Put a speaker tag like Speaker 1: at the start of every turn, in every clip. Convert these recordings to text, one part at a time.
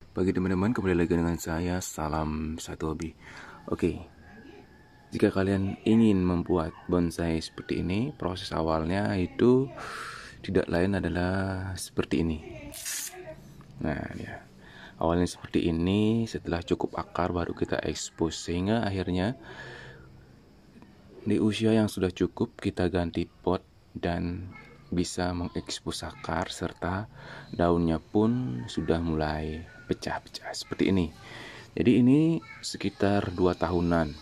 Speaker 1: Bagi teman-teman, kembali lagi dengan saya, salam satu hobi. Oke, jika kalian ingin membuat bonsai seperti ini, proses awalnya itu tidak lain adalah seperti ini. Nah, ya. Awalnya seperti ini, setelah cukup akar baru kita expose, sehingga akhirnya di usia yang sudah cukup kita ganti pot dan bisa mengekspos akar serta daunnya pun sudah mulai pecah-pecah seperti ini. Jadi ini sekitar 2 tahunan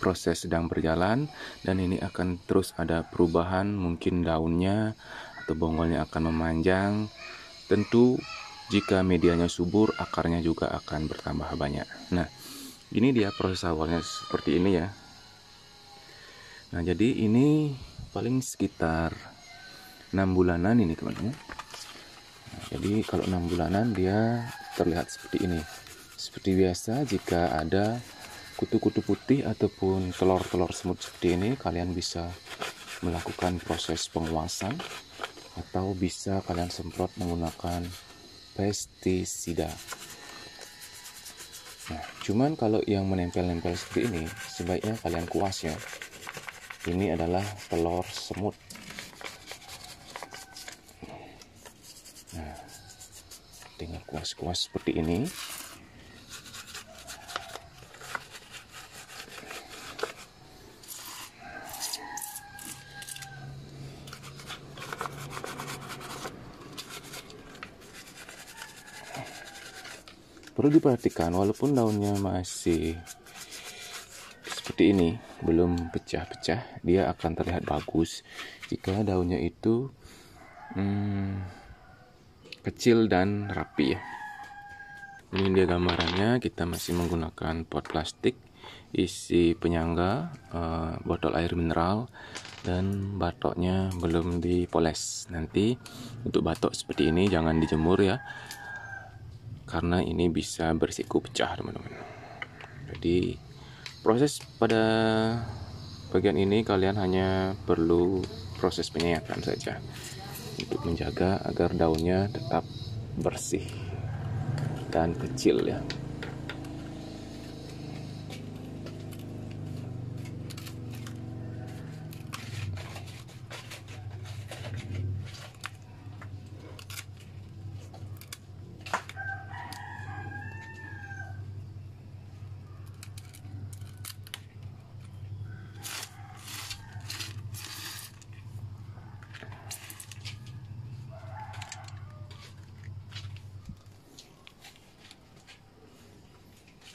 Speaker 1: proses sedang berjalan, dan ini akan terus ada perubahan, mungkin daunnya atau bonggolnya akan memanjang. Tentu jika medianya subur, akarnya juga akan bertambah banyak. Nah, ini dia proses awalnya seperti ini ya. Nah, jadi ini paling sekitar 6 bulanan ini teman-teman. Nah, jadi kalau 6 bulanan dia terlihat seperti ini. Seperti biasa, jika ada kutu-kutu putih ataupun telur-telur semut seperti ini, kalian bisa melakukan proses penguasan atau bisa kalian semprot menggunakan pestisida. Nah, cuman kalau yang menempel-nempel seperti ini, sebaiknya kalian kuas ya. Ini adalah telur semut. Nah, dengan kuas-kuas seperti ini, perlu diperhatikan walaupun daunnya masih seperti ini, belum pecah-pecah, dia akan terlihat bagus jika daunnya itu kecil dan rapi ya. Ini dia gambarannya. Kita masih menggunakan pot plastik isi penyangga, botol air mineral, dan batoknya belum dipoles. Nanti untuk batok seperti ini jangan dijemur ya, karena ini bisa berisiko pecah teman-teman. Jadi proses pada bagian ini kalian hanya perlu proses penyayatan saja untuk menjaga agar daunnya tetap bersih dan kecil ya.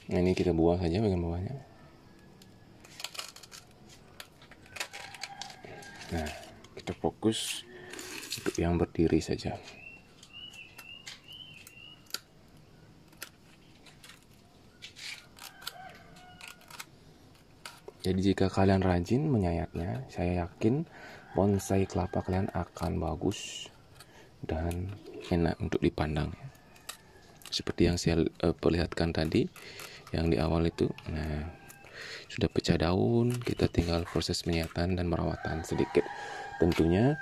Speaker 1: Nah, ini kita buang saja bagian bawahnya. Nah, kita fokus untuk yang berdiri saja. Jadi jika kalian rajin menyayatnya, saya yakin bonsai kelapa kalian akan bagus dan enak untuk dipandang. Seperti yang saya perlihatkan tadi, yang di awal itu. Nah, sudah pecah daun, kita tinggal proses penyayatan dan merawatan sedikit. Tentunya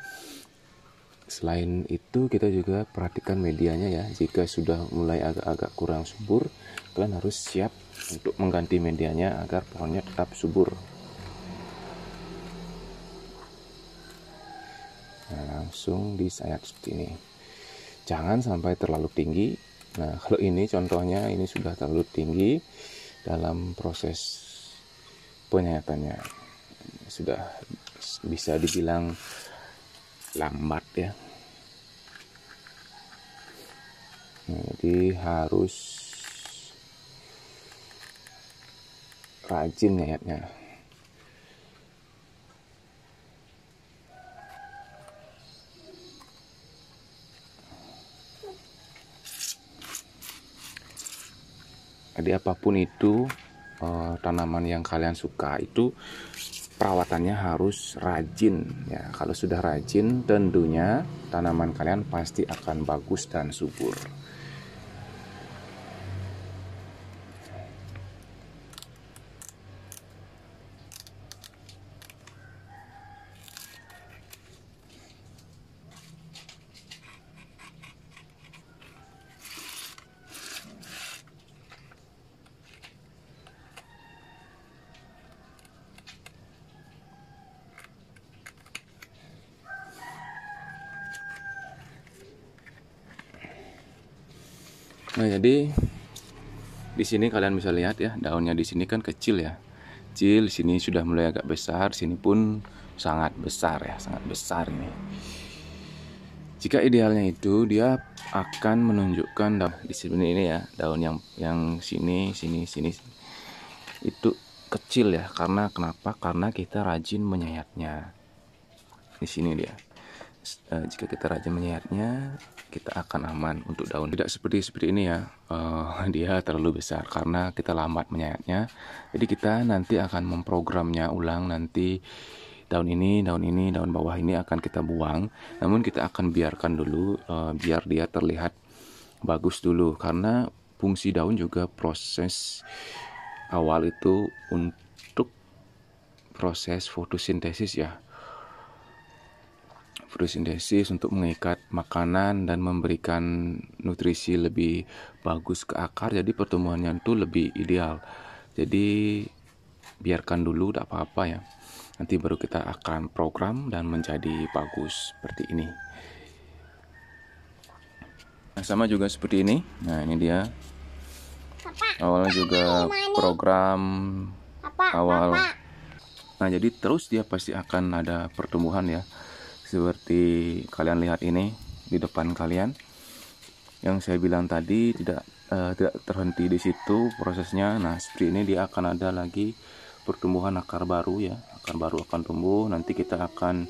Speaker 1: selain itu kita juga perhatikan medianya ya. Jika sudah mulai agak-agak kurang subur, kalian harus siap untuk mengganti medianya agar pohonnya tetap subur. Nah, langsung disayat seperti ini. Jangan sampai terlalu tinggi. Nah, kalau ini contohnya ini sudah terlalu tinggi dalam proses penyayatannya. Sudah bisa dibilang lambat ya. Nah, jadi harus rajin nyayatnya. Jadi apapun itu tanaman yang kalian suka itu perawatannya harus rajin ya. Kalau sudah rajin, tentunya tanaman kalian pasti akan bagus dan subur. Nah, jadi di sini kalian bisa lihat ya, daunnya di sini kan kecil ya. Kecil, sini sudah mulai agak besar, sini pun sangat besar ya, sangat besar ini. Jika idealnya itu dia akan menunjukkan daun di sini ini ya, daun yang sini itu kecil ya. Karena kenapa? Karena kita rajin menyayatnya. Di sini dia. Jika kita rajin menyayatnya, kita akan aman untuk daun. Tidak seperti ini ya, dia terlalu besar karena kita lambat menyayatnya. Jadi kita nanti akan memprogramnya ulang. Nanti daun ini, daun bawah ini akan kita buang. Namun kita akan biarkan dulu, biar dia terlihat bagus dulu. Karena fungsi daun juga proses awal itu untuk proses fotosintesis ya. Fotosintesis untuk mengikat makanan dan memberikan nutrisi lebih bagus ke akar, jadi pertumbuhannya itu lebih ideal. Jadi biarkan dulu, tidak apa-apa ya, nanti baru kita akan program dan menjadi bagus seperti ini. Nah, sama juga seperti ini. Nah, ini dia awalnya juga program awal. Nah, jadi terus dia pasti akan ada pertumbuhan ya. Seperti kalian lihat ini di depan kalian, yang saya bilang tadi tidak terhenti di situ prosesnya. Nah, seperti ini dia akan ada lagi pertumbuhan akar baru ya, akar baru akan tumbuh. Nanti kita akan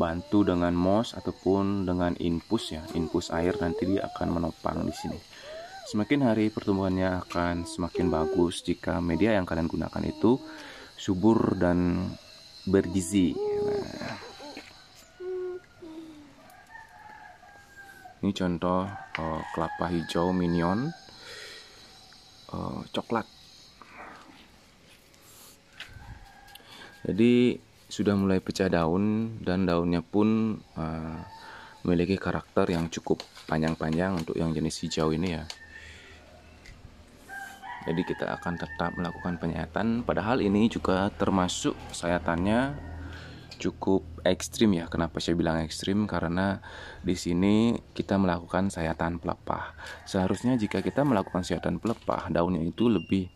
Speaker 1: bantu dengan moss ataupun dengan infus ya, infus air, nanti dia akan menopang di sini. Semakin hari pertumbuhannya akan semakin bagus jika media yang kalian gunakan itu subur dan bergizi. Nah, ini contoh kelapa hijau minion coklat. Jadi sudah mulai pecah daun dan daunnya pun memiliki karakter yang cukup panjang-panjang untuk yang jenis hijau ini ya. Jadi kita akan tetap melakukan penyayatan. Padahal ini juga termasuk sayatannya cukup ekstrim ya. Kenapa saya bilang ekstrim? Karena di sini kita melakukan sayatan pelepah. Seharusnya jika kita melakukan sayatan pelepah, daunnya itu lebih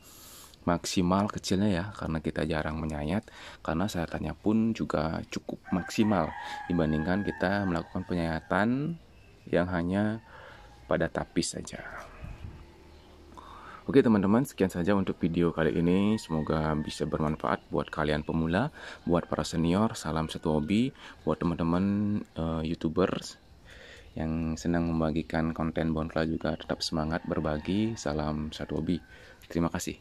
Speaker 1: maksimal kecilnya ya, karena kita jarang menyayat. Karena sayatannya pun juga cukup maksimal dibandingkan kita melakukan penyayatan yang hanya pada tapis saja. Oke teman-teman, sekian saja untuk video kali ini. Semoga bisa bermanfaat buat kalian pemula, buat para senior. Salam satu hobi. Buat teman-teman YouTubers yang senang membagikan konten Bonkla juga tetap semangat berbagi. Salam satu hobi. Terima kasih.